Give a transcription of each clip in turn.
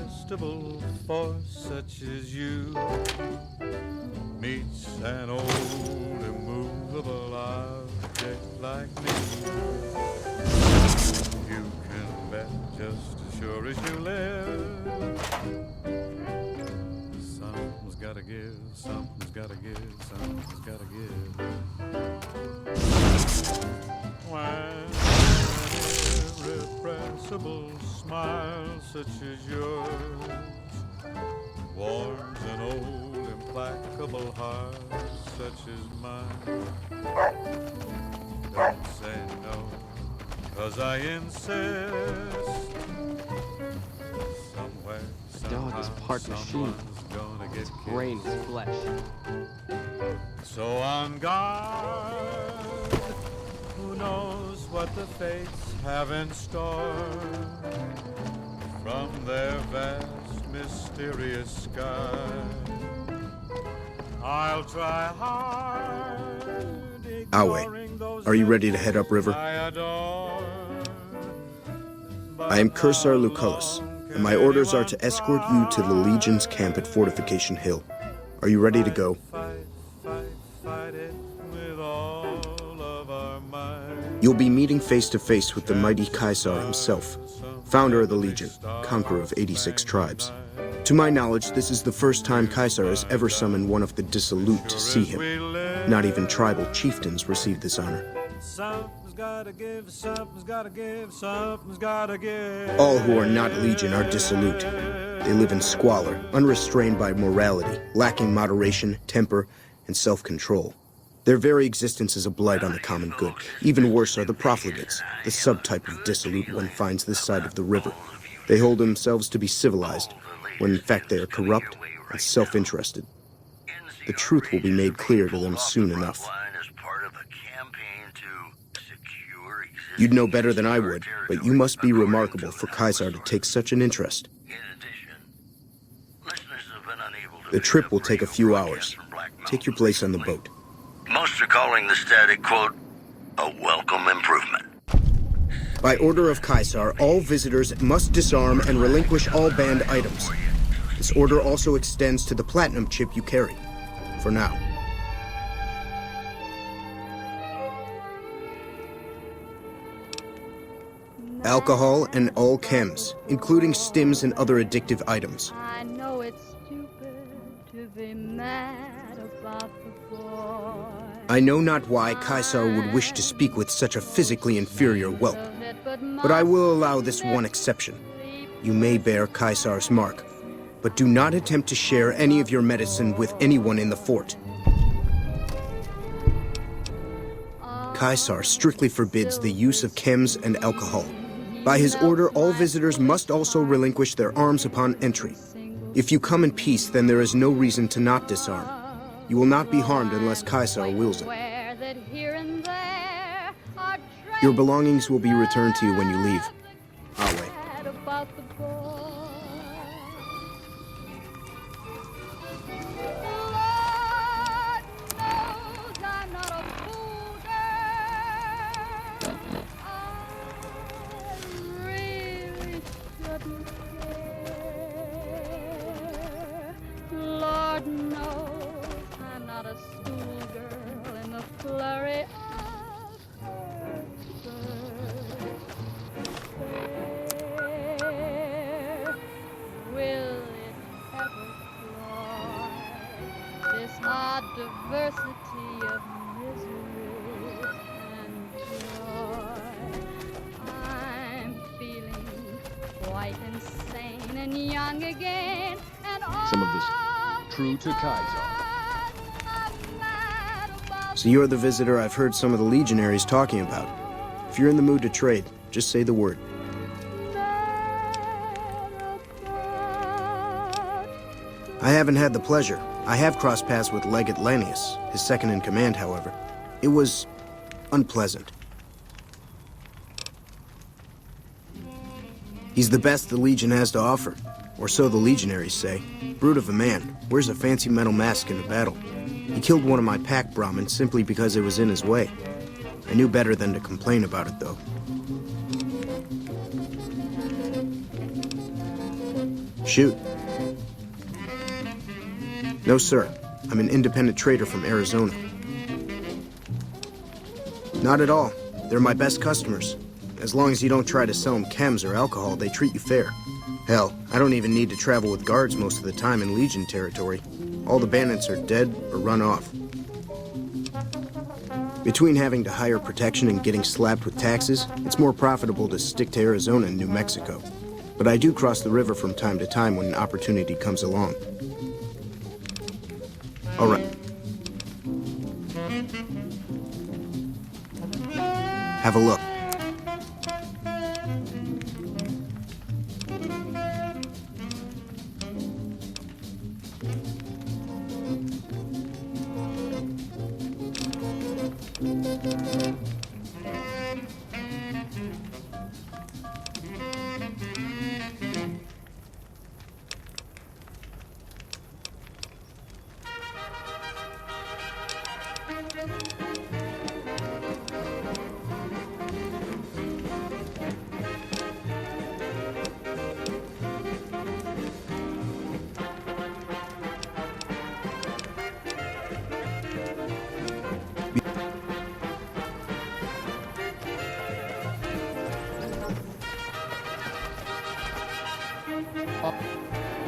irresistible force such as you meets an old immovable object like me. You can bet just as sure as you live. Something's gotta give, something's gotta give, something's gotta give. When an irrepressible smile such as yours warms an old implacable heart such as mine, don't say no, 'cause I insist. Somewhere, The dog is part machine. Its brain is flesh. So on guard, who knows what the fates have in store from their vast, mysterious sky. I'll try hard. Ave, are you ready to head upriver? I am Cursar Lucullus, and my orders are to escort you to the Legion's camp at Fortification Hill. Are you ready to go? You'll be meeting face to face with the mighty Caesar himself, founder of the Legion, conqueror of 86 tribes. To my knowledge, this is the first time Caesar has ever summoned one of the dissolute to see him. Not even tribal chieftains receive this honor. All who are not Legion are dissolute. They live in squalor, unrestrained by morality, lacking moderation, temper, and self-control. Their very existence is a blight on the common good. Even worse are the profligates, the subtype of dissolute one finds this side of the river. They hold themselves to be civilized, when in fact they are corrupt and self-interested. The truth will be made clear to them soon enough. You'd know better than I would, but you must be remarkable for Caesar to take such an interest. The trip will take a few hours. Take your place on the boat. Most are calling the static quote a welcome improvement. By order of Caesar, all visitors must disarm and relinquish all banned items. This order also extends to the platinum chip you carry. For now. Alcohol and all chems, including stims and other addictive items. I know it's stupid to be mad about the boy. I know not why Caesar would wish to speak with such a physically inferior whelp, but I will allow this one exception. You may bear Caesar's mark, but do not attempt to share any of your medicine with anyone in the fort. Caesar strictly forbids the use of chems and alcohol. By his order, all visitors must also relinquish their arms upon entry. If you come in peace, then there is no reason to not disarm. You will not be harmed unless Caesar wills it. Your belongings will be returned to you when you leave. Ave. Lord knows I'm not a schoolgirl in the flurry of her despair. Will it ever fly, this odd diversity of misery and joy? I'm feeling quite insane and young again. Some of this true to Caesar. So you're the visitor I've heard some of the legionaries talking about. If you're in the mood to trade, just say the word. I haven't had the pleasure. I have crossed paths with Legate Lanius, his second in command, however. It was unpleasant. He's the best the Legion has to offer. Or so the legionaries say. Brute of a man, wears a fancy metal mask in a battle. He killed one of my pack Brahmins simply because it was in his way. I knew better than to complain about it, though. Shoot. No, sir. I'm an independent trader from Arizona. Not at all. They're my best customers. As long as you don't try to sell them chems or alcohol, they treat you fair. Hell, I don't even need to travel with guards most of the time in Legion territory. All the bandits are dead or run off. Between having to hire protection and getting slapped with taxes, it's more profitable to stick to Arizona and New Mexico. But I do cross the river from time to time when an opportunity comes along. All right. Have a look.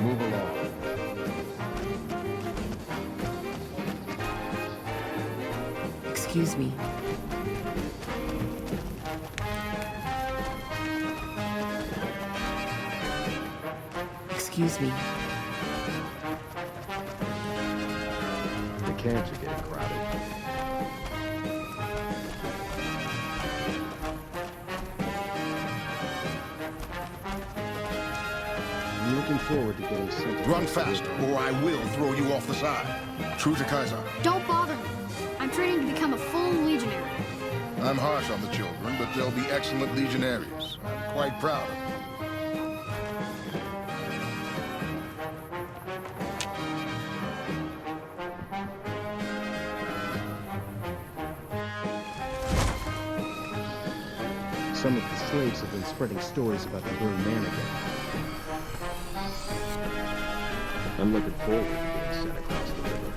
Move along. Excuse me. Excuse me. The camps are getting crowded. I'm looking forward to getting sent. Run fast, or I will throw you off the side. True to Caesar. Don't bother me. I'm training to become a full legionary. I'm harsh on the children, but they'll be excellent legionaries. I'm quite proud of them. Some of the slaves have been spreading stories about the burned man again. I'm looking forward to getting sent across the river.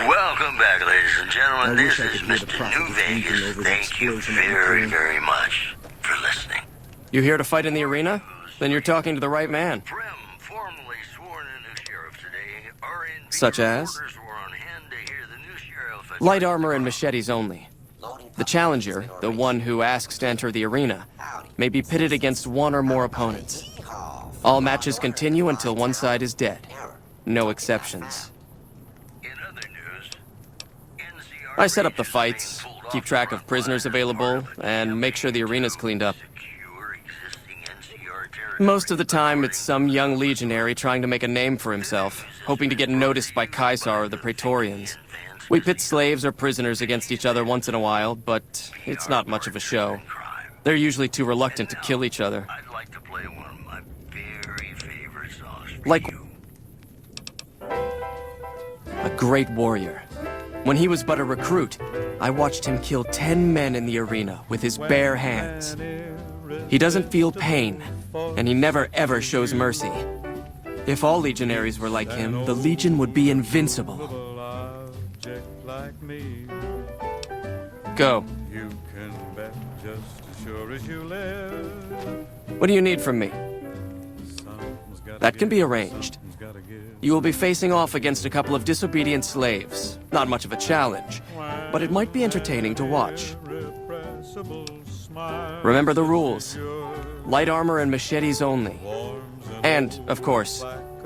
Welcome back, ladies and I gentlemen. This wish I is could hear the Mr. prophet New weeping Vegas. over the Thank you explosion of the very, plane. very much for listening. You here to fight in the arena? Then you're talking to the right man. Prim, formally sworn in new sheriff today, R.N.B. Such as? reporters were on hand to hear the new sheriff. Light armor and machetes only. The challenger, the one who asks to enter the arena, may be pitted against one or more opponents. All matches continue until one side is dead. No exceptions. In other news, NCR I set up the Rangers fights, being pulled keep off track the of front prisoners lines available, as part of a and make sure the arena's cleaned up. secure existing NCR territory. Most of the time, it's some young legionary trying to make a name for himself, hoping to get noticed by Caesar or the Praetorians. We pit slaves or prisoners against each other once in a while, but it's not much of a show. They're usually too reluctant to kill each other. I'd like to play one of my very favorite songs for Like you. a great warrior. When he was but a recruit, I watched him kill 10 men in the arena with his bare hands. He doesn't feel pain, and he never ever shows mercy. If all legionaries were like him, the Legion would be invincible. Like me, Go. you can bet just as sure as you live. What do you need from me? Something's gotta That can give, be arranged. something's gotta give. You will be facing off against a couple of disobedient slaves. Not much of a challenge, but it might be entertaining to watch. Irrepressible smile Remember the rules. Light armor and machetes only. warms an And, old of course,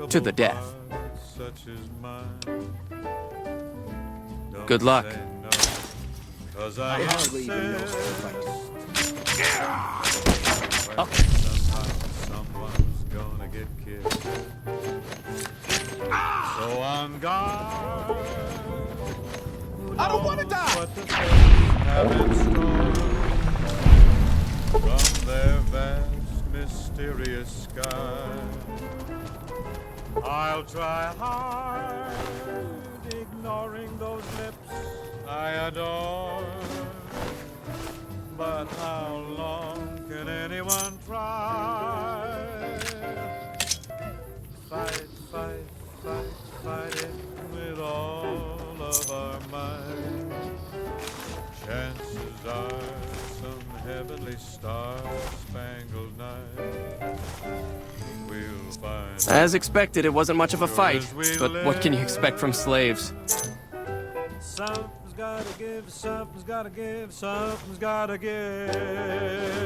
to the death. heart such as mine. Don't Good luck. say no, 'cause I I hardly even know how to fight. Somehow someone's gonna get killed. So on guard. I don't want to die! What the fates have in store from their vast, mysterious sky. I'll try hard, ignoring those lips I adore. But how long can anyone cry. Fight, fight, fight, fight it with all of our might. Chances are some heavenly star-spangled night we'll find. As expected, it wasn't much of a fight, but what can you expect from slaves? Something's gotta give, something's gotta give, something's gotta give.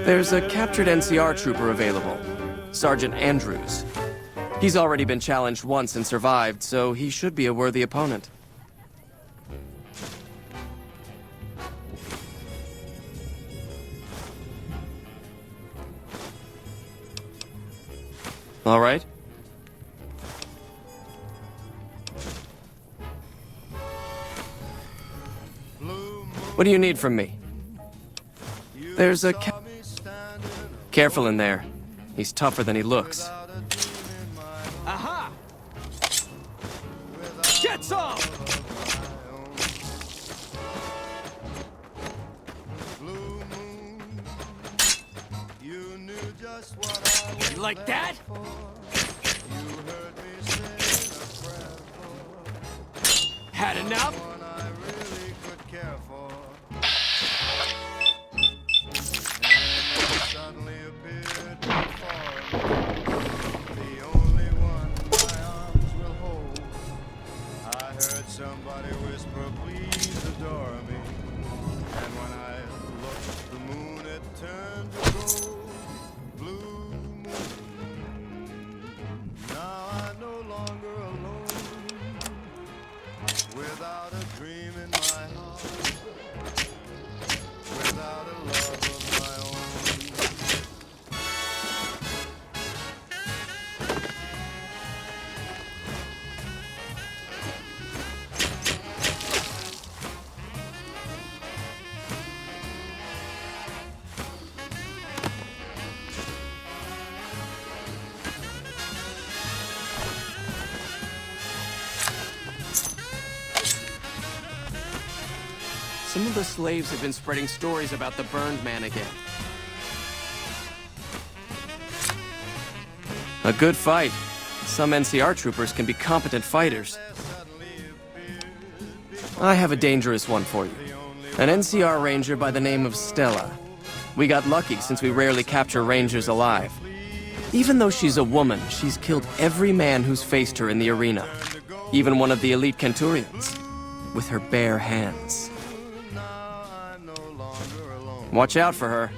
There's a captured NCR trooper available, Sergeant Andrews. He's already been challenged once and survived, so he should be a worthy opponent. All right. What do you need from me? There's a Careful in there. He's tougher than he looks. Aha! Get some! You like that? Had enough? Somebody whisper, please adore me. And when I looked at the moon, it turned to gold. Blue moon. Now I'm no longer alone. Without a dream in my heart. Without a love of my own. Some of the slaves have been spreading stories about the burned man again. A good fight. Some NCR troopers can be competent fighters. I have a dangerous one for you. An NCR ranger by the name of Stella. We got lucky since we rarely capture rangers alive. Even though she's a woman, she's killed every man who's faced her in the arena. Even one of the elite Centurions. With her bare hands. Watch out for her.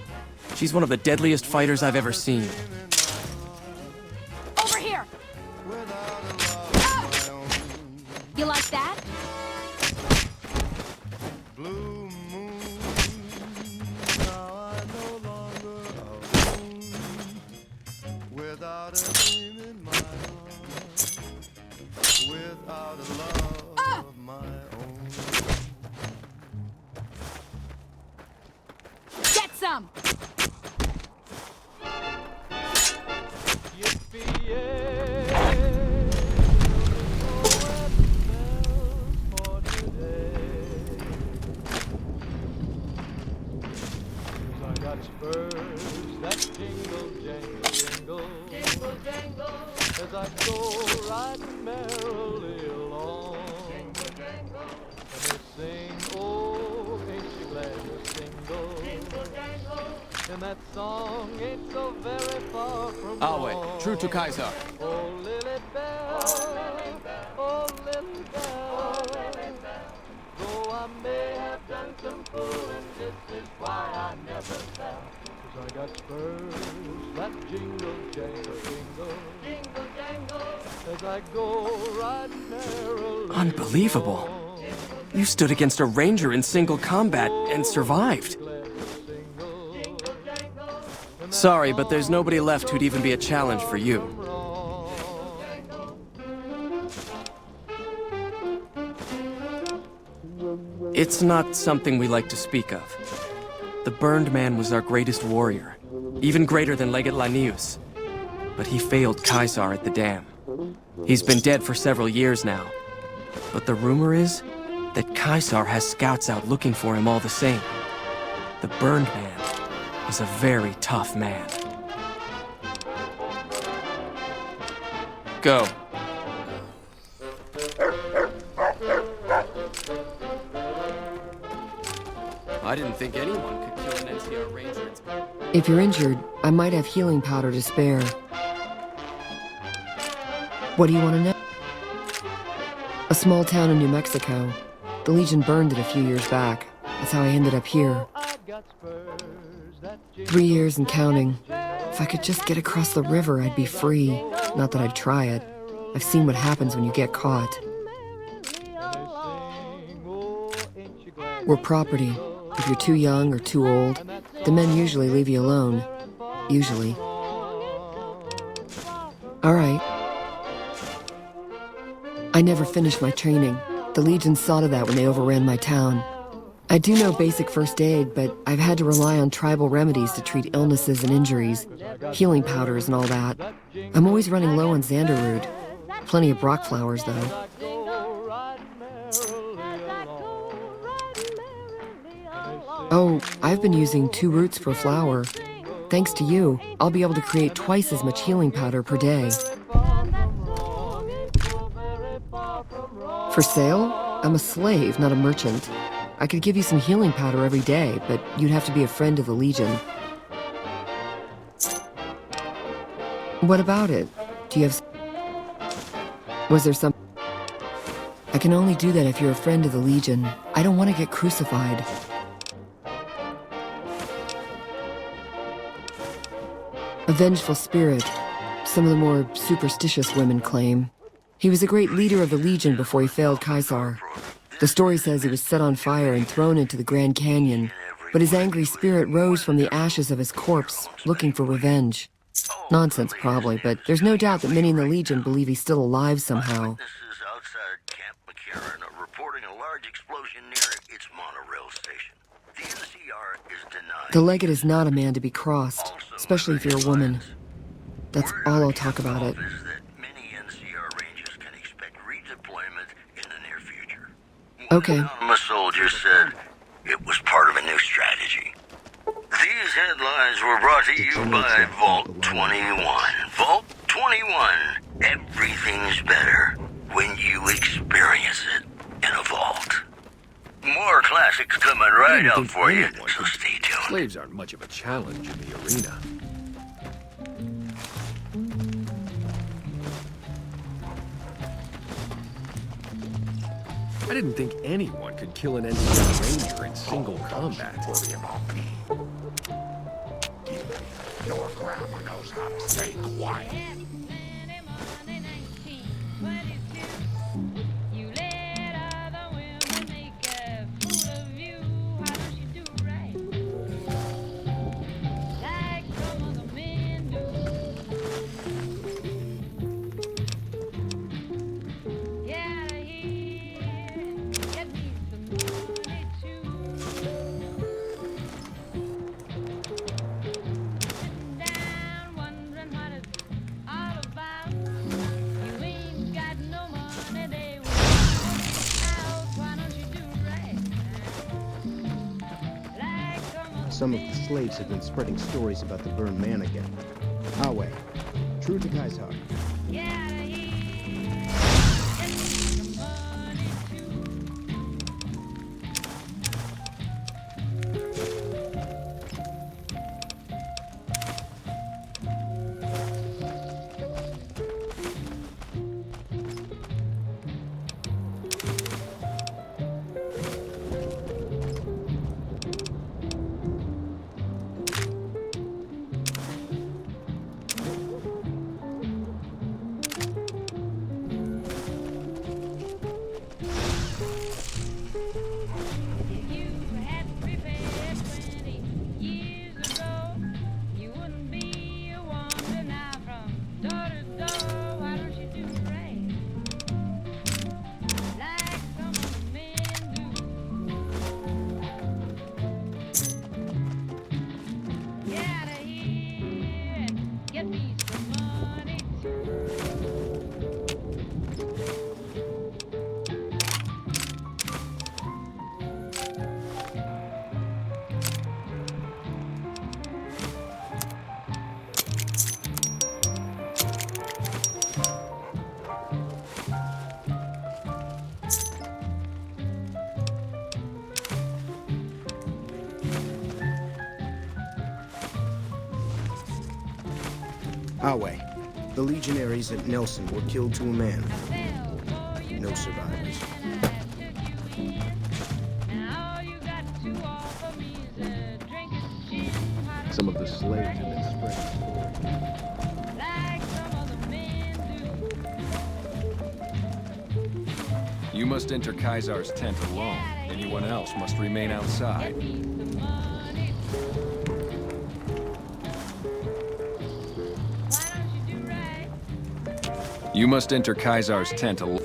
She's one of the deadliest fighters I've ever seen. Over here! Ah! You like that? Blue moon, now I'm no longer alone. Without a dream in my heart, without a love of my own. Get some! That jingle, jangle, jingle, jingle, jangle, as I go riding merrily along. Jingle, jangle, and they sing, oh, ain't you glad you're single? Jingle, jangle, and that song ain't so very far from I'll wait. True to Caesar. Oh, Lily Bell, oh, Lily Bell, though I may have done some fooling, this is why I never fell. I got spurs that jingle, jangle, jingle, jingle, jangle, as I go riding merrily. Unbelievable. You stood against a ranger in single combat and survived. Sorry, but there's nobody left who'd even be a challenge for you. It's not something we like to speak of. The burned man was our greatest warrior, even greater than Legate Lanius. But he failed Caesar at the dam. He's been dead for several years now. But the rumor is that Caesar has scouts out looking for him all the same. The burned man was a very tough man. Go. I didn't think anyone could kill an NCR Ranger. If you're injured, I might have healing powder to spare. What do you want to know? A small town in New Mexico. The Legion burned it a few years back. That's how I ended up here. 3 years and counting. If I could just get across the river, I'd be free. Not that I'd try it. I've seen what happens when you get caught. We're property. If you're too young or too old, the men usually leave you alone. Usually. All right. I never finished my training. The Legion saw to that when they overran my town. I do know basic first aid, but I've had to rely on tribal remedies to treat illnesses and injuries, healing powders and all that. I'm always running low on Xanderroot. Plenty of Brock flowers, though. Oh, I've been using 2 roots per flower. Thanks to you, I'll be able to create twice as much healing powder per day. For sale? I'm a slave, not a merchant. I could give you some healing powder every day, but you'd have to be a friend of the Legion. What about it? Do you have... Was there some... I can only do that if you're a friend of the Legion. I don't want to get crucified. A vengeful spirit, some of the more superstitious women claim. He was a great leader of the Legion before he failed Caesar. The story says he was set on fire and thrown into the Grand Canyon, but his angry spirit rose from the ashes of his corpse, looking for revenge. Nonsense, probably, but there's no doubt that many in the Legion believe he's still alive somehow. Witnesses outside Camp McCarran are reporting a large explosion near its monorail station. The NCR is denying. The Legate is not a man to be crossed, especially if you're a woman. That's all I'll talk about it. Is that many NCR Rangers can expect redeployment in the near future. Okay. One anonymous soldier said it was part of a new strategy. These headlines were brought to you by Vault 21. Vault 21. Everything's better when you experience it in a vault. More classics coming right up for you, so stay tuned. Slaves aren't much of a challenge in the arena. I didn't think anyone could kill an NCR Ranger in single combat. Your grandma knows how to stay quiet. Some of the slaves have been spreading stories about the burned man again. Ave, true to Caesar. Awe, the legionaries at Nelson were killed to a man. No survivors. Some of the slaves have been spreading stories. You must enter Caesar's tent alone. Anyone else must remain outside. You must enter Caesar's tent alone.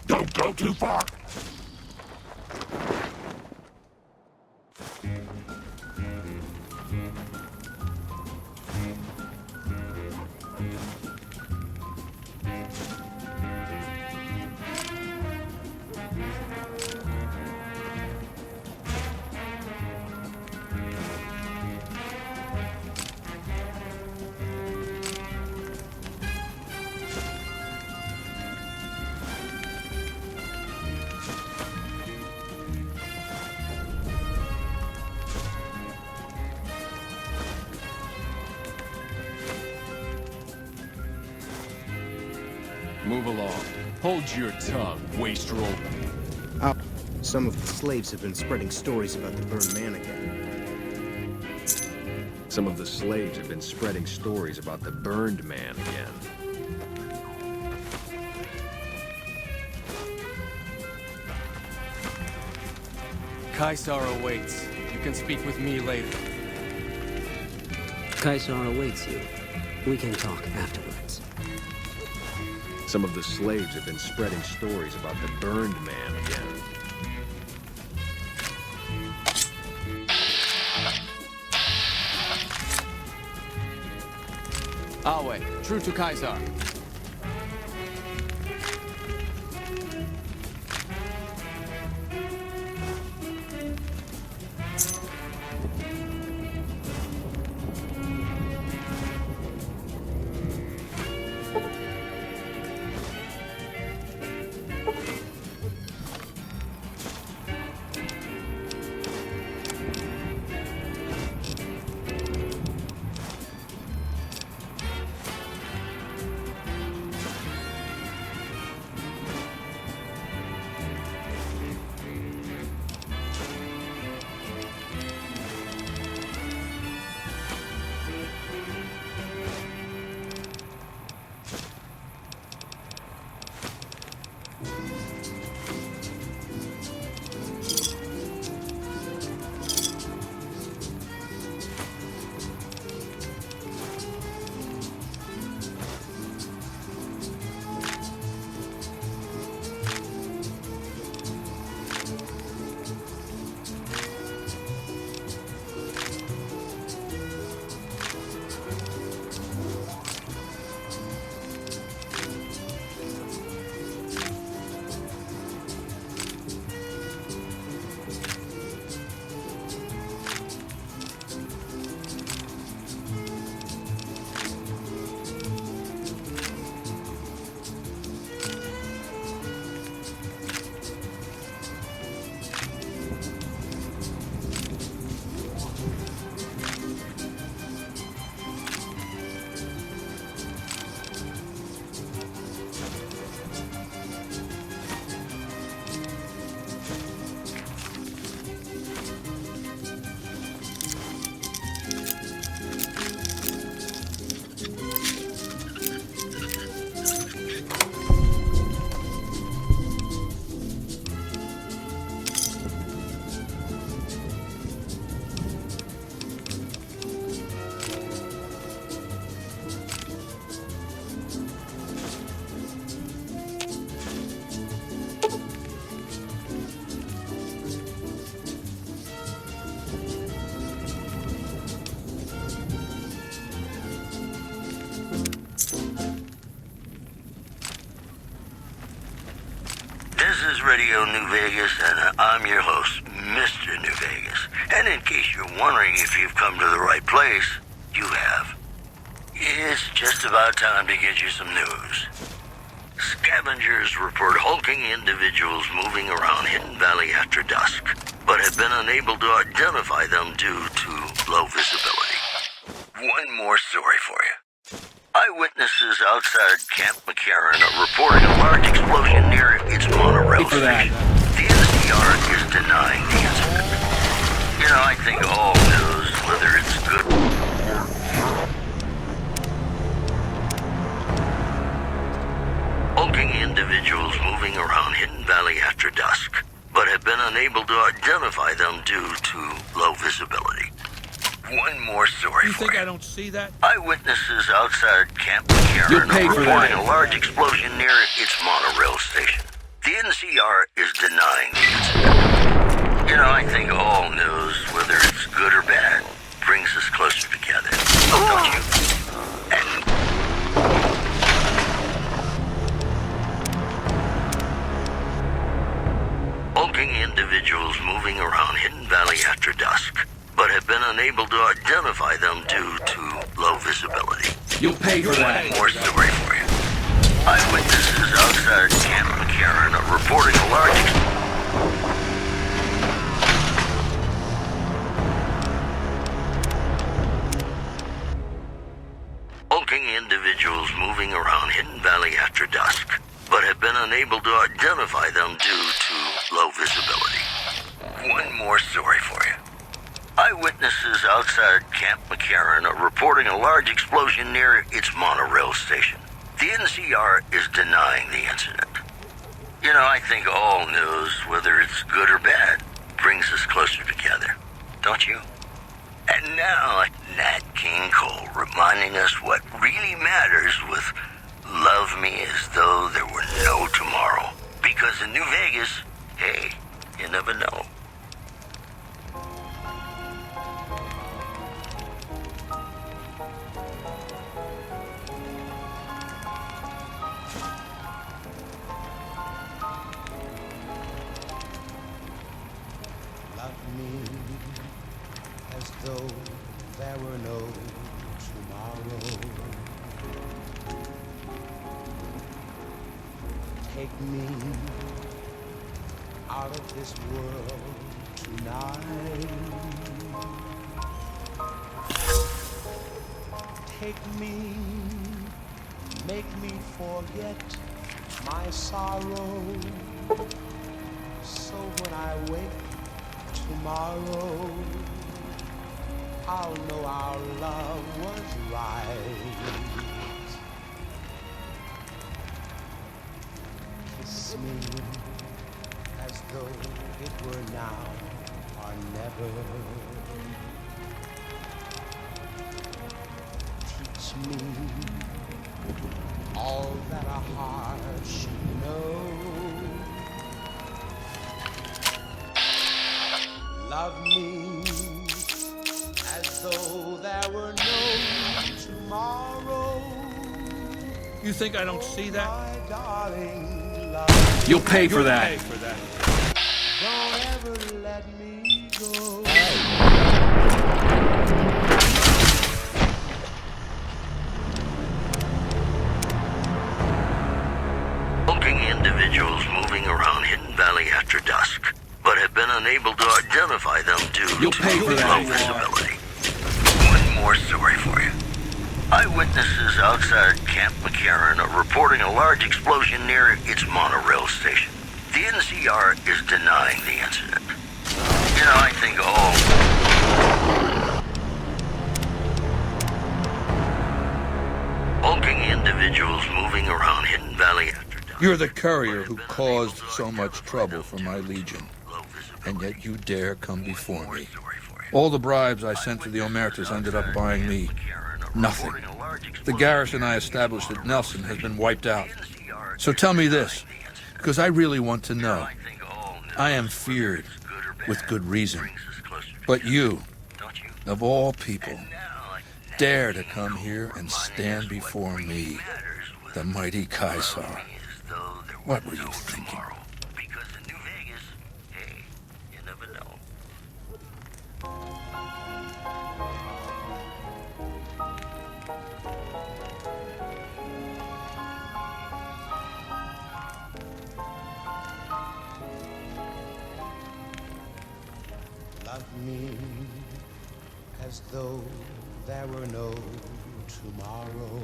Don't go too far. Move along. Hold your tongue, wastrel. Some of the slaves have been spreading stories about the burned man again. Some of the slaves have been spreading stories about the burned man again. Caesar awaits. You can speak with me later. Caesar awaits you. We can talk afterwards. Some of the slaves have been spreading stories about the burned man again. Awe, true to Caesar. This is Radio New Vegas, and I'm your host, Mr. New Vegas. And in case you're wondering if you've come to the right place, you have. It's just about time to get you some news. Scavengers report hulking individuals moving around Hidden Valley after dusk, but have been unable to identify them due to low visibility. One more story for you. Eyewitnesses outside Camp McCarran are reporting a large explosion near its monorail station. The NCR is denying the incident. You know, I think all news, whether it's good or hulking individuals moving around Hidden Valley after dusk, but have been unable to identify them due to low visibility. One more story you for think you. I don't see that? Eyewitnesses outside Camp McCarran are reporting a large explosion near its monorail station. The NCR is denying the incident. You know, I think all news, whether it's good or bad, brings us closer together. Don't you? And hulking individuals moving around Hidden Valley after dusk, but have been unable to identify them due to low visibility. You'll pay for that. One more story for you. Eyewitnesses outside Camp McCarran are reporting a large hulking individuals moving around Hidden Valley after dusk, but have been unable to identify them due to low visibility. One more story for you. Eyewitnesses outside Camp McCarran are reporting a large explosion near its monorail station. The NCR is denying the incident. You know, I think all news, whether it's good or bad, brings us closer together. Don't you? And now, Nat King Cole reminding us what really matters with Love Me As Though There Were No Tomorrow. Because in New Vegas, hey, you never know. Love me as though there were no tomorrow. Take me out of this world tonight. Take me, make me forget my sorrow. So when I wake tomorrow, I'll know our love was right. Kiss me as though it were now or never. Teach me all that a heart should know. Love me as though there were no tomorrow. You think I don't see that? My darling, love. You'll pay for that. Don't ever let me go. Hulking individuals moving around Hidden Valley after dusk, but have been unable to identify them due to low visibility. One more story for you. Eyewitnesses outside Camp McCarran are reporting a large explosion near its monorail station. The NCR is denying the incident. You know, I think all hulking individuals moving around Hidden Valley after dusk. You're the courier who caused so much trouble for my legion, and yet you dare come before me. All the bribes I sent to the Omertas ended up buying me nothing. The garrison I established at Nelson has been wiped out. So tell me this, because I really want to know. I am feared, with good reason. But you, of all people, dare to come here and stand before me, the mighty Caesar. What were you thinking? me as though there were no tomorrow.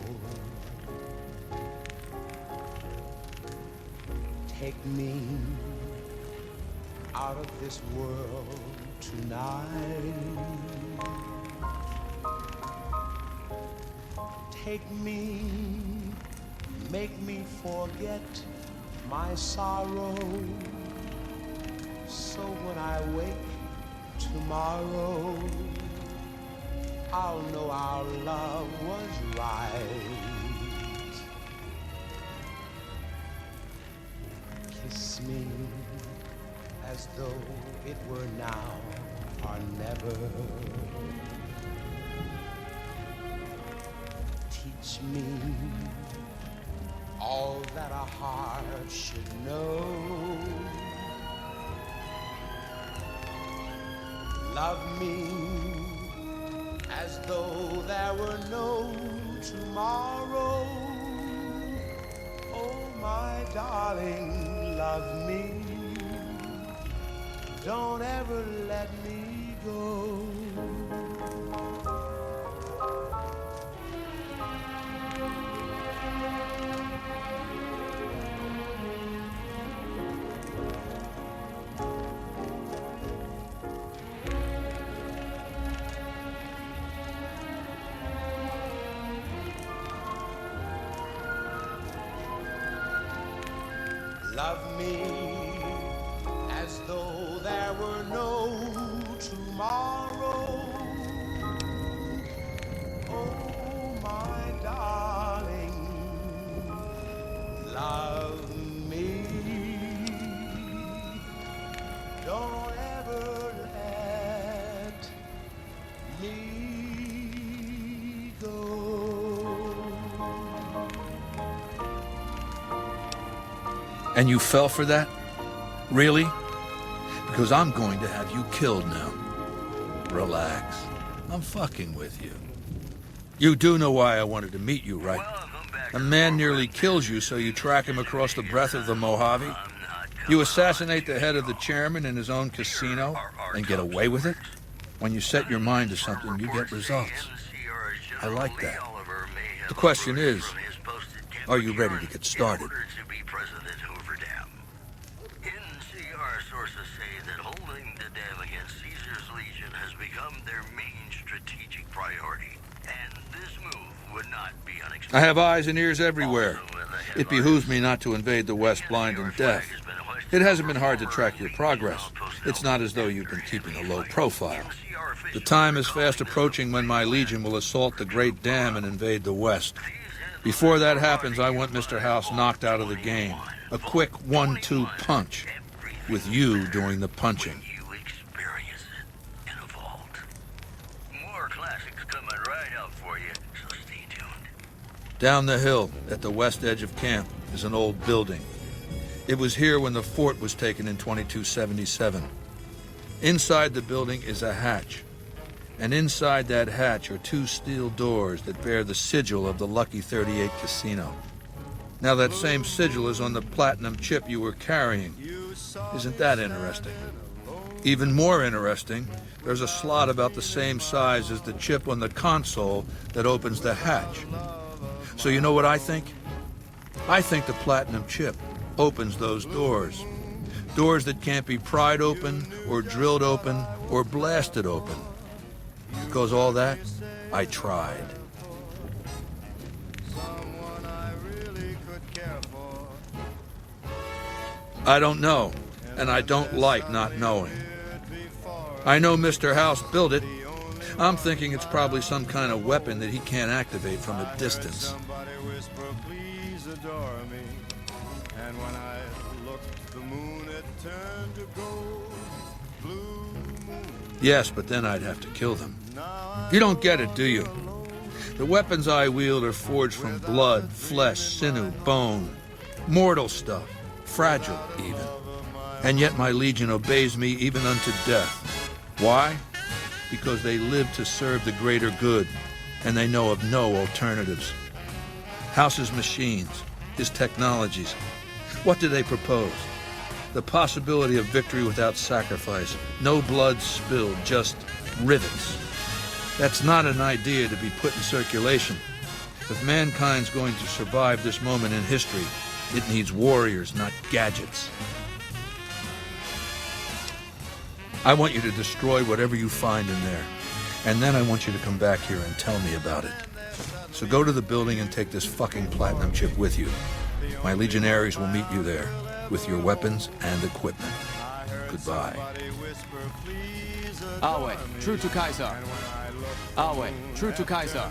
Take me out of this world tonight. Take me, make me forget my sorrow. So when I wake tomorrow, I'll know our love was right. Kiss me as though it were now or never. Teach me all that a heart should know. Love me as though there were no tomorrow. Oh, my darling, love me. Don't ever let me go. Love me as though there were no tomorrow. Oh, my darling, love me. Don't ever let me go. And you fell for that? Really? Because I'm going to have you killed now. Relax. I'm fucking with you. You do know why I wanted to meet you, right? A man nearly kills you, so you track him across the breadth of the Mojave? You assassinate the head of the chairman in his own casino and get away with it? When you set your mind to something, you get results. I like that. The question is, are you ready to get started? NCR sources say that holding the dam against Caesar's Legion has become their main strategic priority, and this move would not be unexpected. I have eyes and ears everywhere. It behooves me not to invade the West blind and deaf. It hasn't been hard to track your progress. It's not as though you've been keeping a low profile. The time is fast approaching when my Legion will assault the Great Dam and invade the West. Before that happens, I want Mr. House knocked out of the game. A quick 1-2 punch, with you doing the punching. You experience it in a vault. More classics coming right up for you, so stay tuned. Down the hill, at the west edge of camp, is an old building. It was here when the fort was taken in 2277. Inside the building is a hatch. And inside that hatch are 2 steel doors that bear the sigil of the Lucky 38 Casino. Now that same sigil is on the platinum chip you were carrying. Isn't that interesting? Even more interesting, there's a slot about the same size as the chip on the console that opens the hatch. So you know what I think? I think the platinum chip opens those doors. Doors that can't be pried open, or drilled open, or blasted open. Because all that, I tried. I don't know, and I don't like not knowing. I know Mr. House built it. I'm thinking it's probably some kind of weapon that he can't activate from a distance. And when I looked, the moon had turned to gold, blue moon. Yes, but then I'd have to kill them. You don't get it, do you? The weapons I wield are forged from blood, flesh, sinew, bone. Mortal stuff. Fragile, even. And yet my Legion obeys me even unto death. Why? Because they live to serve the greater good, and they know of no alternatives. House's machines, his technologies. What do they propose? The possibility of victory without sacrifice. No blood spilled, just rivets. That's not an idea to be put in circulation. If mankind's going to survive this moment in history, it needs warriors, not gadgets. I want you to destroy whatever you find in there. And then I want you to come back here and tell me about it. So go to the building and take this fucking platinum chip with you. My legionaries will meet you there, with your weapons and equipment. Goodbye. Ave, true to Caesar. Ave, true to Caesar.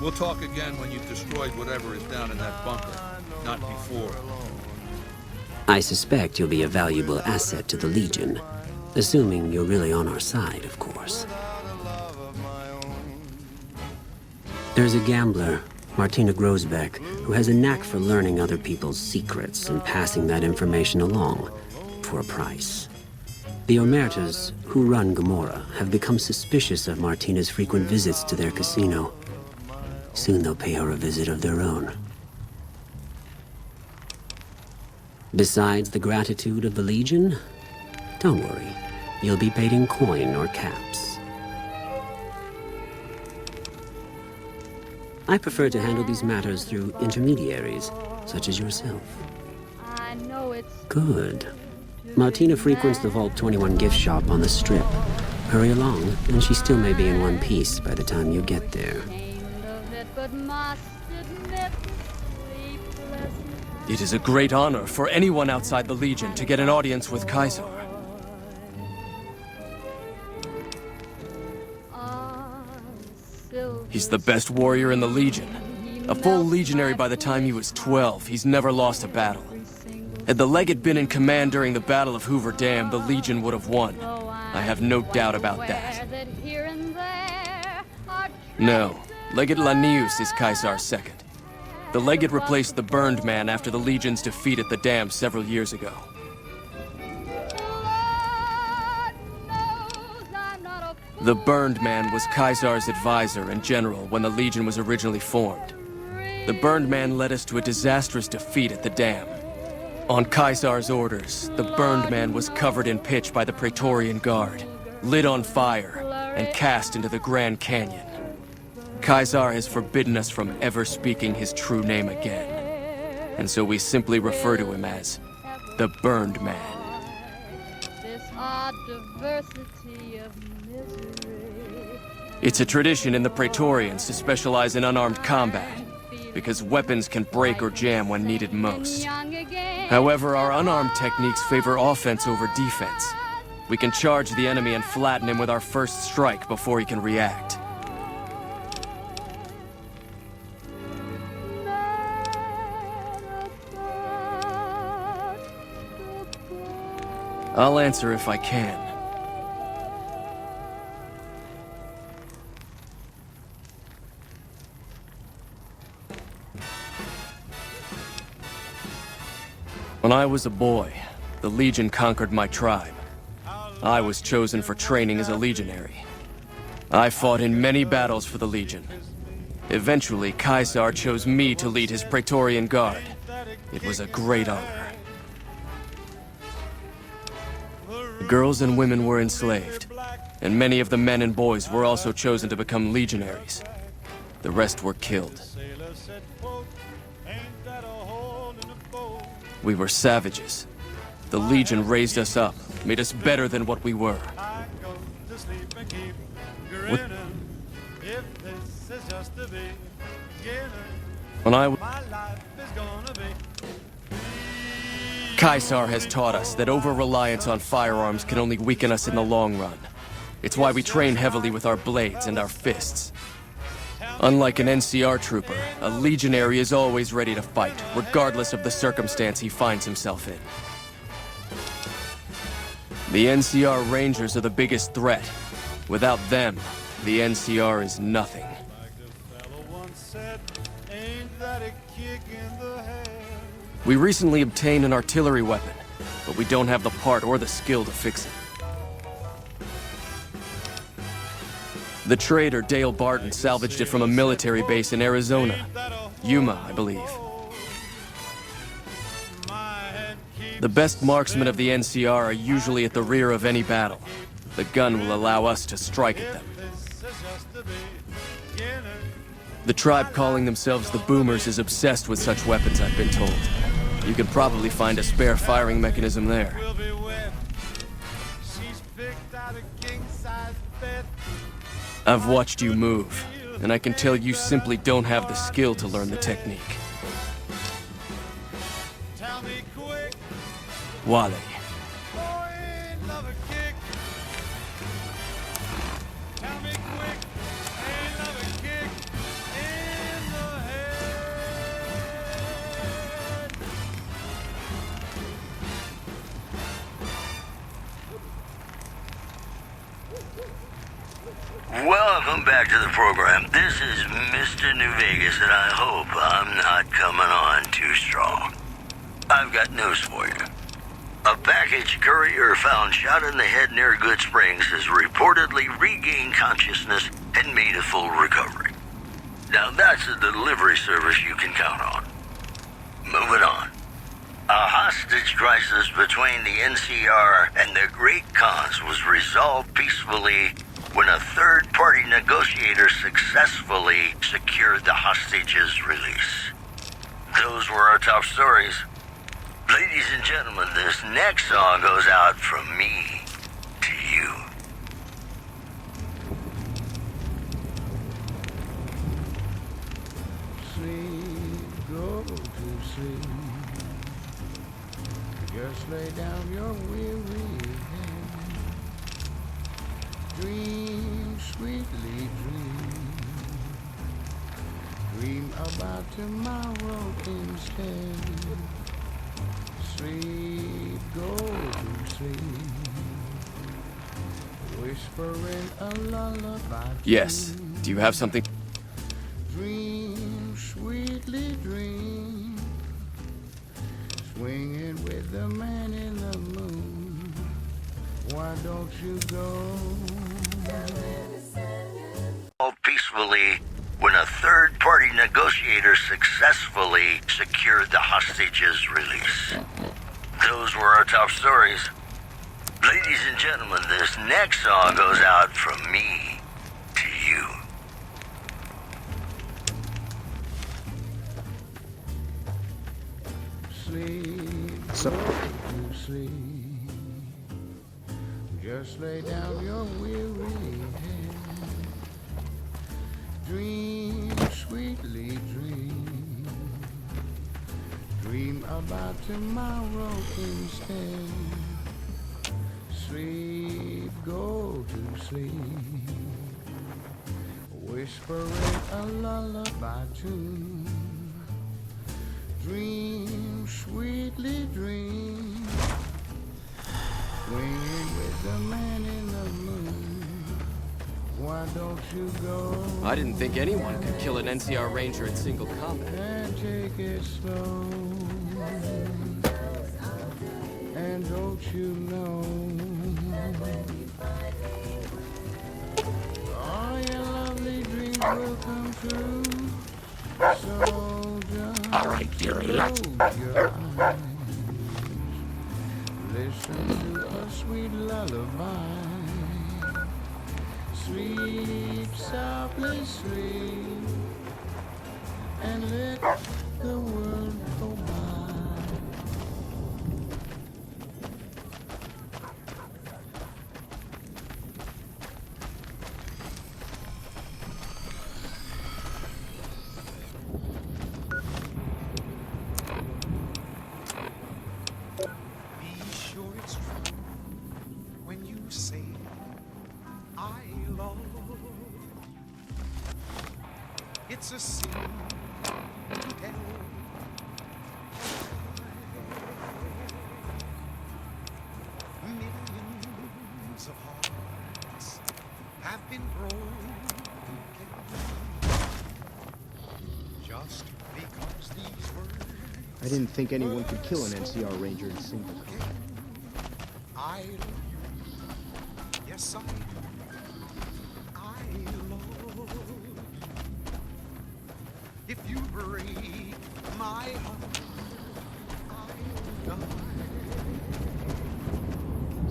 We'll talk again when you've destroyed whatever is down in that bunker, not before. I suspect you'll be a valuable asset to the Legion. Assuming you're really on our side, of course. There's a gambler, Martina Grosbeck, who has a knack for learning other people's secrets and passing that information along for a price. The Omertas, who run Gomorrah, have become suspicious of Martina's frequent visits to their casino. Soon they'll pay her a visit of their own. Besides the gratitude of the Legion, don't worry. You'll be paid in coin or caps. I prefer to handle these matters through intermediaries, such as yourself. I know it's Good. Martina frequents the Vault 21 gift shop on the Strip. Hurry along, and she still may be in one piece by the time you get there. It is a great honor for anyone outside the Legion to get an audience with Caesar. He's the best warrior in the Legion. A full legionary by the time he was 12, he's never lost a battle. Had the Legate been in command during the Battle of Hoover Dam, the Legion would have won. I have no doubt about that. No, Legate Lanius is Caesar's second. The Legate replaced the Burned Man after the Legion's defeat at the dam several years ago. The Burned Man was Caesar's advisor and general when the Legion was originally formed. The Burned Man led us to a disastrous defeat at the dam. On Caesar's orders, the Burned Man was covered in pitch by the Praetorian Guard, lit on fire, and cast into the Grand Canyon. Caesar has forbidden us from ever speaking his true name again, and so we simply refer to him as the Burned Man. this odd diversity of misery. It's a tradition in the Praetorians to specialize in unarmed combat, because weapons can break or jam when needed most. However, our unarmed techniques favor offense over defense. We can charge the enemy and flatten him with our first strike before he can react. I'll answer if I can. When I was a boy, the Legion conquered my tribe. I was chosen for training as a legionary. I fought in many battles for the Legion. Eventually, Caesar chose me to lead his Praetorian Guard. It was a great honor. Girls and women were enslaved, and many of the men and boys were also chosen to become legionaries. The rest were killed. We were savages. The Legion raised us up, made us better than what we were. Caesar has taught us that over-reliance on firearms can only weaken us in the long run. It's why we train heavily with our blades and our fists. Unlike an NCR trooper, a legionary is always ready to fight, regardless of the circumstance he finds himself in. The NCR Rangers are the biggest threat. Without them, the NCR is nothing. We recently obtained an artillery weapon, but we don't have the part or the skill to fix it. The trader Dale Barton salvaged it from a military base in Arizona. Yuma, I believe. The best marksmen of the NCR are usually at the rear of any battle. The gun will allow us to strike at them. The tribe calling themselves the Boomers is obsessed with such weapons, I've been told. You could probably find a spare firing mechanism there. I've watched you move, and I can tell you simply don't have the skill to learn the technique. Wally. Welcome back to the program. This is Mr. New Vegas, and I hope I'm not coming on too strong. I've got news for you. A package courier found shot in the head near Good Springs has reportedly regained consciousness and made a full recovery. Now that's a delivery service you can count on. Moving on. A hostage crisis between the NCR and the Great Khans was resolved peacefully when a third-party negotiator successfully secured the hostage's release. Those were our top stories. Ladies and gentlemen, this next song goes out from me to you. Sleep, go to sleep. Just lay down your weary head. Dream, sweetly dream. Dream about tomorrow instead. Sleep, go to sleep. Whispering a lullaby. Yes. Do you have something? Dream, sweetly dream. Swinging with the man in the moon. Why don't you go? Peacefully when a third-party negotiator successfully secured the hostage's release. Those were our top stories. Ladies and gentlemen, this next song goes out from me to you. Sleep, sleep. Just lay down your weary head. Dream, sweetly dream. Dream about tomorrow instead. Sleep, go to sleep. Whispering a lullaby tune. Dream, sweetly dream. Swinging with the man in the moon. Why don't you go? I didn't think anyone could kill an NCR Ranger in single combat. And take it slow. And don't you know? All your lovely dreams will come true. So just all right, Fury, let's close your eyes. Listen to a sweet lullaby. Sleep, softly sleep, and let the world go by. Be sure it's true when you say I love you. It's a sin to tell. Millions of hearts have been broken just because these words. I didn't think anyone could kill an NCR Ranger in single combat. I love you. Yes, I do. I love you. If you break my heart, I'll die.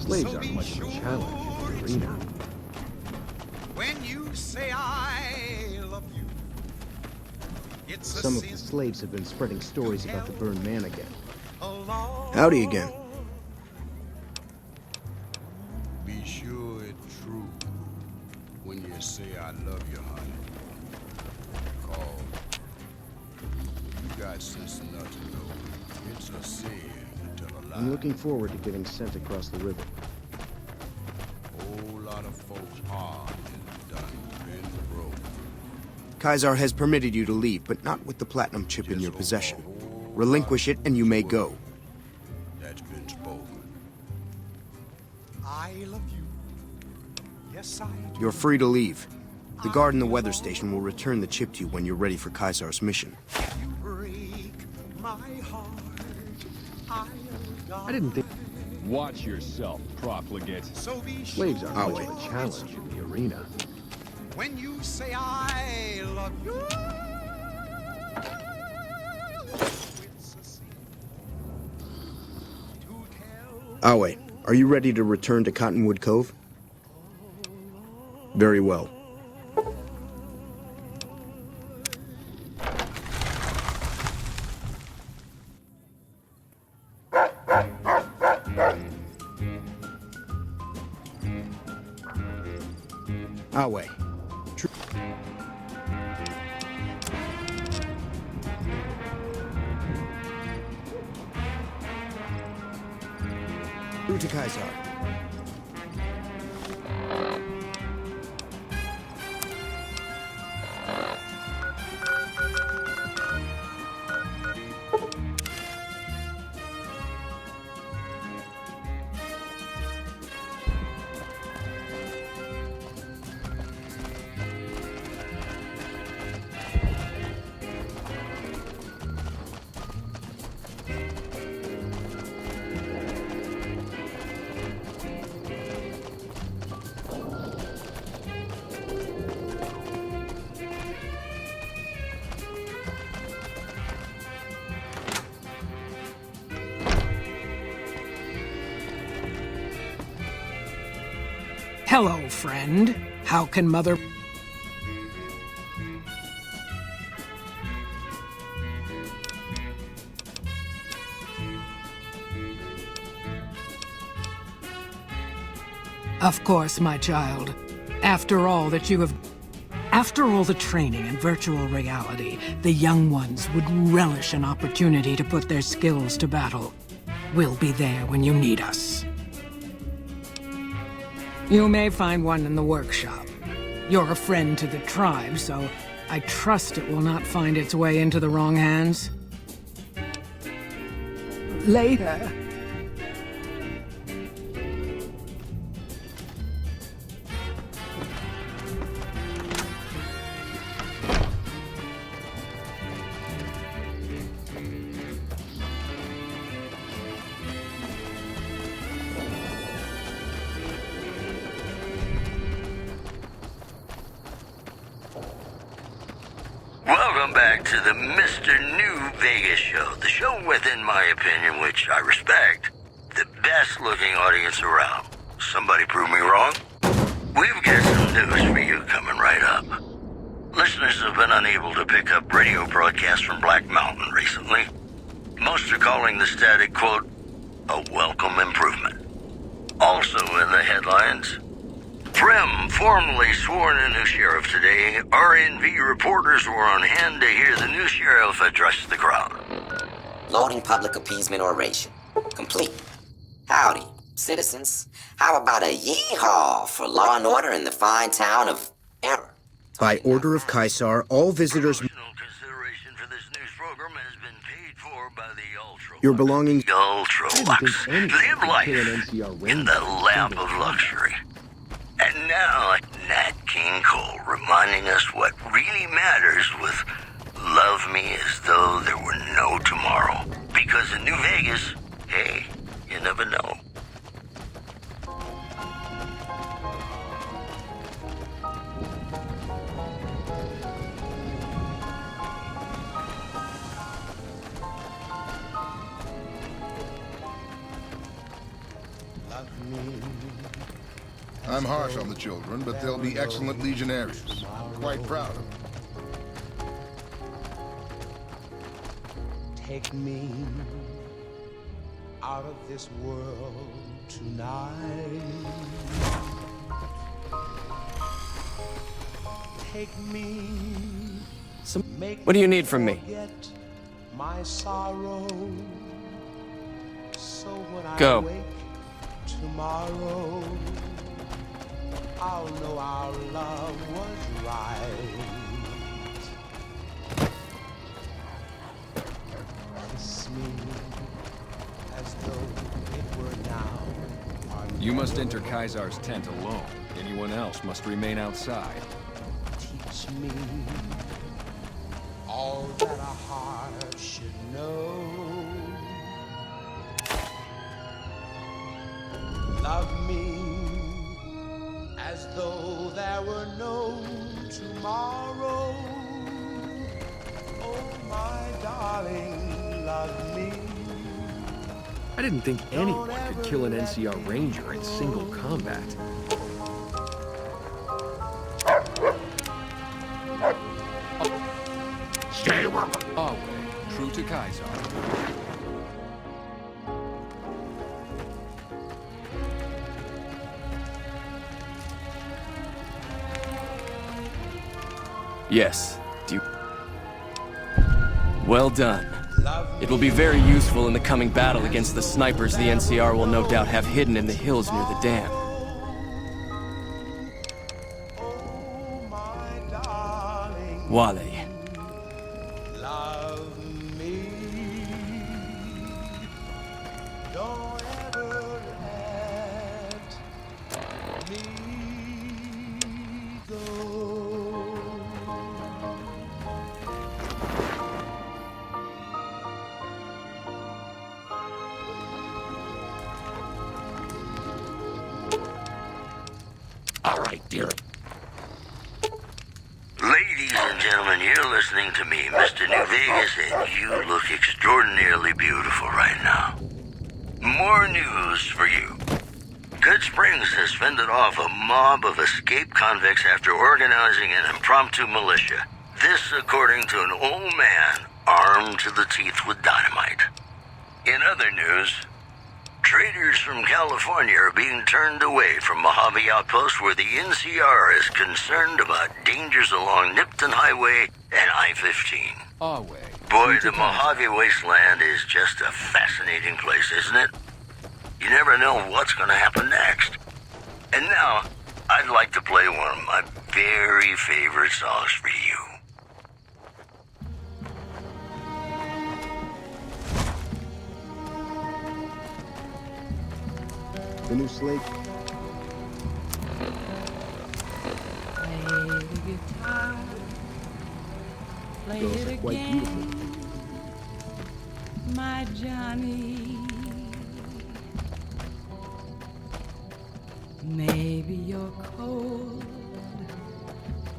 Slaves aren't much of a challenge in the arena. When you say I love you, it's a Some of sin the slaves have been spreading stories about the burned man again. alone. Howdy again. Be sure it's true when you say I love you, honey. Call. You got sense enough to know it's a sin to tell a lie. I'm looking forward to getting sent across the river. Whole lot of folks' heart is done been broke. Caesar has permitted you to leave, but not with the platinum chip in your possession. Relinquish it and you may go. That's been spoken. I love you. Yes, I do. You're free to leave. The guard in the weather station will return the chip to you when you're ready for Caesar's mission. You break my heart. I didn't think... Watch yourself, profligate. So be Slaves aren't I'll much wait. of a challenge in the arena. when you say I love you. It's a sin to tell. Awe, are you ready to return to Cottonwood Cove? Very well. Awe. True to Caesar. Hello, friend. How can Mother... Of course, my child. After all that you have... After all the training in virtual reality, the young ones would relish an opportunity to put their skills to battle. We'll be there when you need us. You may find one in the workshop. You're a friend to the tribe, so I trust it will not find its way into the wrong hands. Later. Welcome back to the Mr. New Vegas show. The show with, in my opinion, which I respect, the best looking audience around. Somebody prove me wrong? We've got some news for you coming right up. Listeners have been unable to pick up radio broadcasts from Black Mountain recently. Most are calling the static, quote, a welcome improvement. Also in the headlines, Prim formally sworn a new sheriff today. RNV reporters were on hand to hear the new sheriff address the crowd. Loading public appeasement oration. Complete. Howdy, citizens. How about a yee-haw for law and order in the fine town of Error? By order of Caesar, all visitors... Your belongings... Ultra-lux. Live life in the lap of luxury. And now, Nat King Cole reminding us what really matters with Love Me As Though There Were No Tomorrow. Because in New Vegas, hey, you never know. I'm harsh on the children, but they'll be excellent legionaries. I'm quite proud of them. Take me out of this world tonight. Take me. What do you need from me? My sorrow. So when I Go. wake tomorrow, I'll know our love was right. Kiss me as though it were now. You must enter Caesar's tent alone. Anyone else must remain outside. Teach me all that a heart should know. Love me as though there were no tomorrow. Oh, my darling, love me. I didn't think anyone could kill an NCR Ranger in single combat. Stay with me. Ave, true to Caesar. Yes. Do you... Well done. It will be very useful in the coming battle against the snipers the NCR will no doubt have hidden in the hills near the dam. Wale. Love me. Don't ever let me go. All right, dear. Ladies and gentlemen, you're listening to me, Mr. New Vegas, and you look extraordinarily beautiful right now. More news for you. Good Springs has fended off a mob of escaped convicts after organizing an impromptu militia. This according to an old man armed to the teeth with dynamite. In other news, traders from California are being turned away from Mojave Outpost where the NCR is concerned about dangers along Nipton Highway and I-15. Ave. Boy, the Mojave Wasteland is just a fascinating place, isn't it? You never know what's going to happen next. And now, I'd like to play one of my very favorite songs for you. The new slate. Play the guitar. Play Girls it are quite again, beautiful. my Johnny. Maybe you're cold,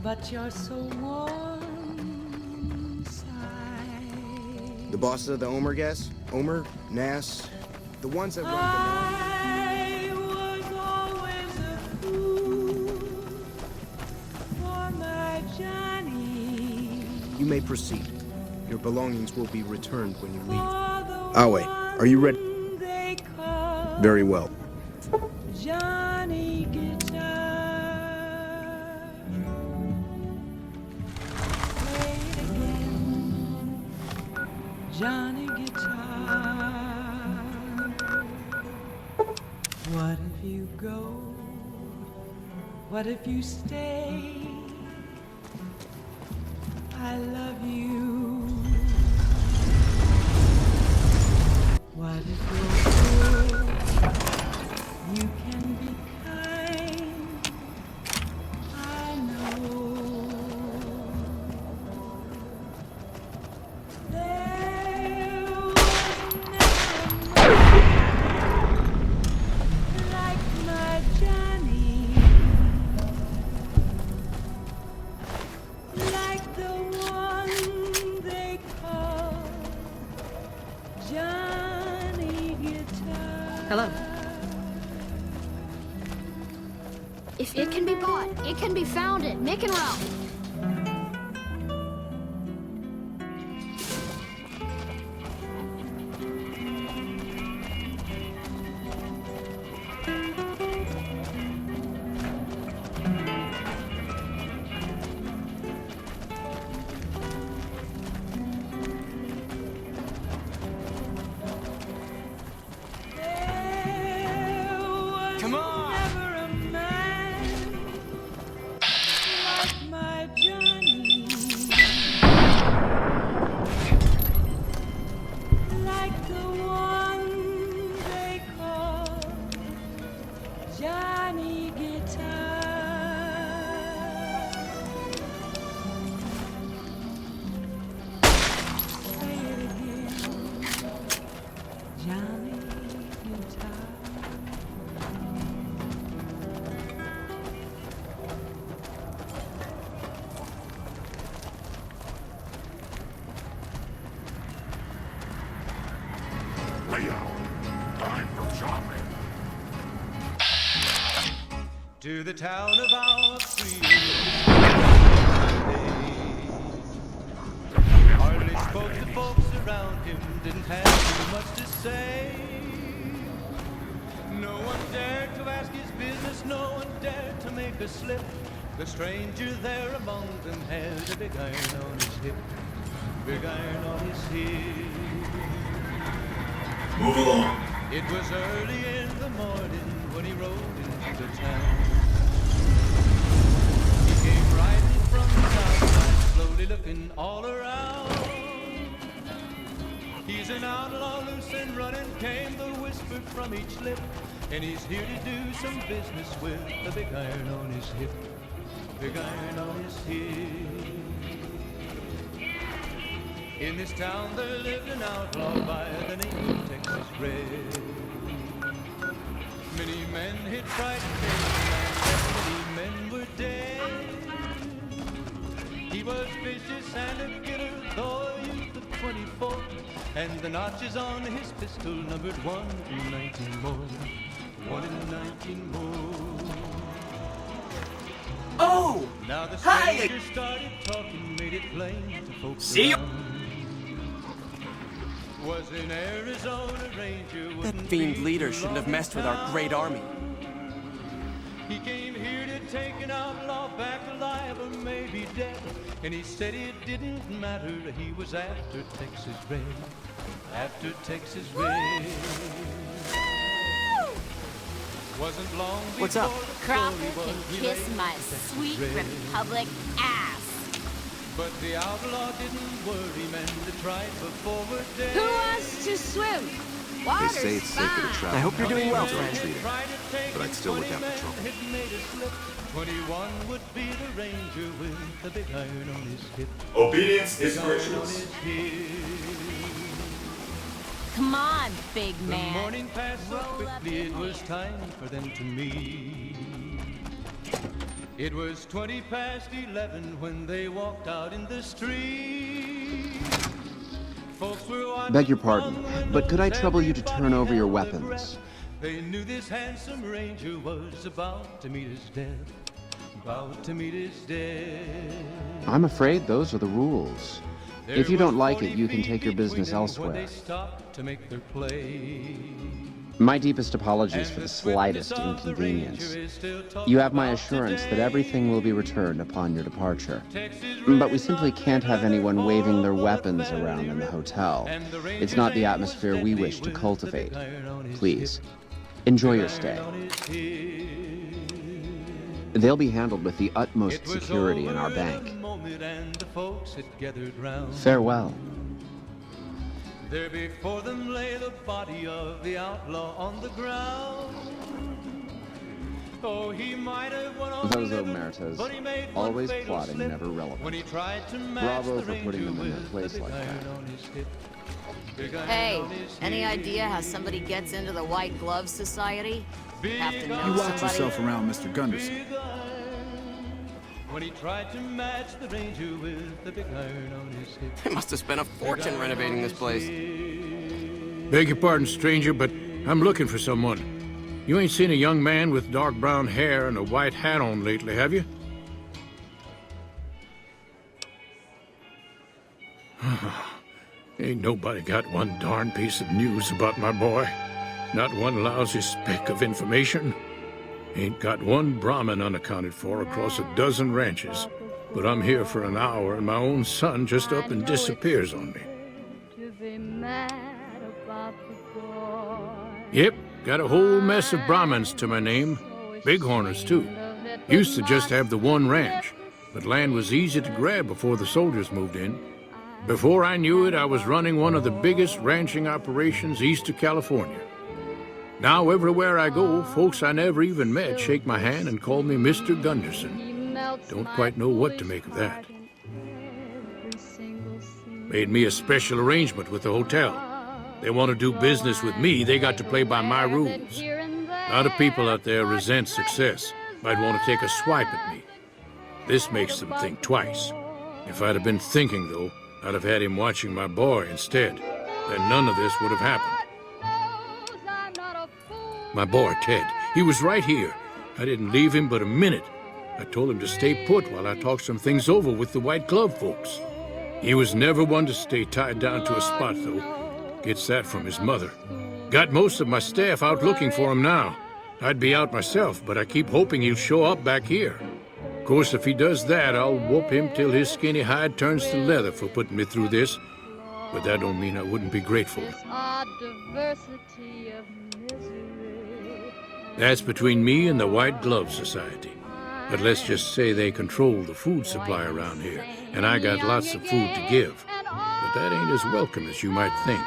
but you're so warm inside. The bosses of the Omer gas? Omer, Nass, the ones that run I was always a fool for my Johnny. the... You may proceed. Your belongings will be returned when you leave. Awe, are you ready? Very well. Johnny guitar, play it again, Johnny guitar. What if you go? What if you stay? I love you. What if you're good? You can be kind, I know. There was never like my Johnny, like the one they call Johnny Guitar. Hello. If it can be bought, it can be founded. Mick and Ralph. Come on! Never a man like my Johnny, like the one they call Johnny Guitar. Say it again, Johnny Guitar. Leo, time for shopping. To the town of our free. Hardly spoke to folks around him, didn't have too much to say. No one dared to ask his business, no one dared to make a slip. The stranger there among them had a big iron on his hip, big iron on his hip. Move along. It was early in the morning when he rode into the town. He came riding from the south side, slowly looking all around. He's an outlaw, loose and running, came the whisper from each lip. And he's here to do some business with the big iron on his hip, big iron on his hip. In this town there lived an outlaw by the name of Texas Red. Many men hid frightened and many men were dead. He was vicious and a killer, though a youth of 24. And the notches on his pistol numbered 1 in 19 more. 1 in 19 more. Oh! Now the Hi! stranger started talking, made it plain to folks See you. around. Was in Arizona Ranger. That fiend leader shouldn't have messed with our great army. He came here to take an outlaw back alive or maybe dead. And he said it didn't matter, he was after Texas Red. After Texas Red. Wasn't long What's up? Crawford can kiss my sweet Republic ass. But the outlaw didn't worry, men that tried before were dead. Who wants to swim? They Water's say it's safer to fine. travel. I hope you're doing well, friend. But I'd still look out for trouble. 21 would be the ranger with the big iron on his hip. Obedience is Big iron on virtuous. his hip. Come on, big The man. morning passed so Roll up quickly, in it was here. time for them to meet. It was 20 past 11 when they walked out in the street. Folks were watching. Beg your from pardon, the but could I windows, trouble you to turn over your everybody held their weapons? breath. They knew this handsome ranger was about to meet his death. About to meet his death. I'm afraid those are the rules. If you don't like it, you can take your business elsewhere. To make their play. My deepest apologies for the slightest inconvenience. You have my assurance that everything will be returned upon your departure. But we simply can't have anyone waving their weapons around in the hotel. It's not the atmosphere we wish to cultivate. Please, enjoy your stay. They'll be handled with the utmost security in our bank. Farewell. There before them lay the body of the outlaw on the ground. Oh, he might have went on Those living, omertas, but he made one always fatal plotting, slip never relevant. when he tried to match Bravo the for putting ranger them in their with place the big like iron that. on his hip. Big iron Hey, on his any hip. idea how somebody gets into the White Glove Society? Have to know You watch somebody? yourself around Mr. Gunderson. When he tried to match the ranger with the big iron on his hip. They must have spent a fortune renovating this place. Beg your pardon, stranger, but I'm looking for someone. You ain't seen a young man with dark brown hair and a white hat on lately, have you? Ain't nobody got one darn piece of news about my boy. Not one lousy speck of information. Ain't got one Brahmin unaccounted for across a dozen ranches. But I'm here for an hour and my own son just up and disappears on me. Yep, got a whole mess of Brahmins to my name. Bighorners, too. Used to just have the one ranch, but land was easy to grab before the soldiers moved in. Before I knew it, I was running one of the biggest ranching operations east of California. Now, everywhere I go, folks I never even met shake my hand and call me Mr. Gunderson. Don't quite know what to make of that. Made me a special arrangement with the hotel. They want to do business with me, they got to play by my rules. A lot of people out there resent success, might want to take a swipe at me. This makes them think twice. If I'd have been thinking, though, I'd have had him watching my boy instead. Then none of this would have happened. My boy, Ted, he was right here. I didn't leave him but a minute. I told him to stay put while I talked some things over with the White Glove folks. He was never one to stay tied down to a spot, though. Gets that from his mother. Got most of my staff out looking for him now. I'd be out myself, but I keep hoping he'll show up back here. Of course, if he does that, I'll whoop him till his skinny hide turns to leather for putting me through this. But that don't mean I wouldn't be grateful. That's between me and the White Glove Society. But let's just say they control the food supply around here, and I got lots of food to give. But that ain't as welcome as you might think.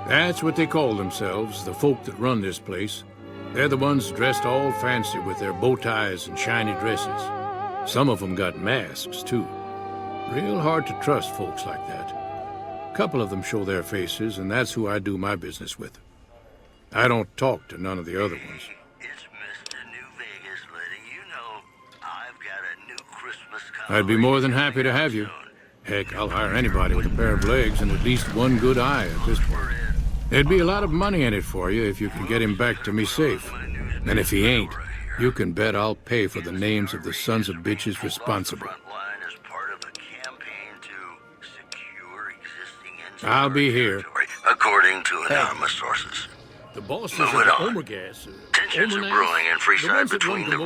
That's what they call themselves, the folk that run this place. They're the ones dressed all fancy with their bow ties and shiny dresses. Some of them got masks, too. Real hard to trust folks like that. A couple of them show their faces, and that's who I do my business with. I don't talk to none of the other ones. It's Mr. New Vegas letting you know I've got a new Christmas I'd be more than happy to have you. Heck, I'll hire anybody with a pair of legs and at least one good eye at this point. There'd be a lot of money in it for you if you can get him back to me safe. And if he ain't, you can bet I'll pay for the names of the sons of bitches responsible. I'll be here. According to anonymous sources. The bosses Moving of the on. Omer gas. Tensions are brewing in Freeside between the